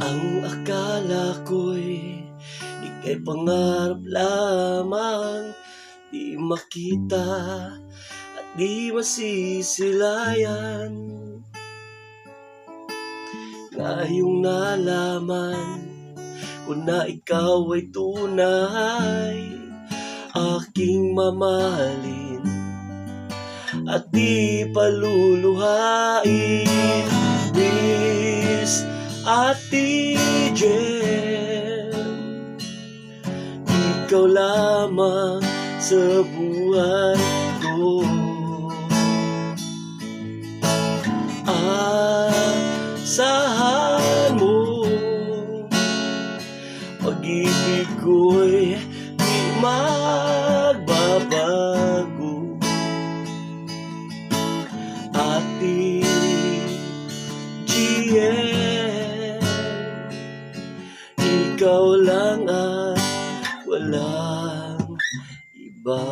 Ang akala ko'y ika'y pangarap lamang, di makita at di masisilayan. Ngayong nalaman ko na ikaw ay tunay, aking mamahalin at di paluluhain. Miss Ate Jem, ikaw lamang sa buhay ko. Asahan mo, pag-ibig ko'y di magbabago. Ate Jem, ikaw lang at walang iba.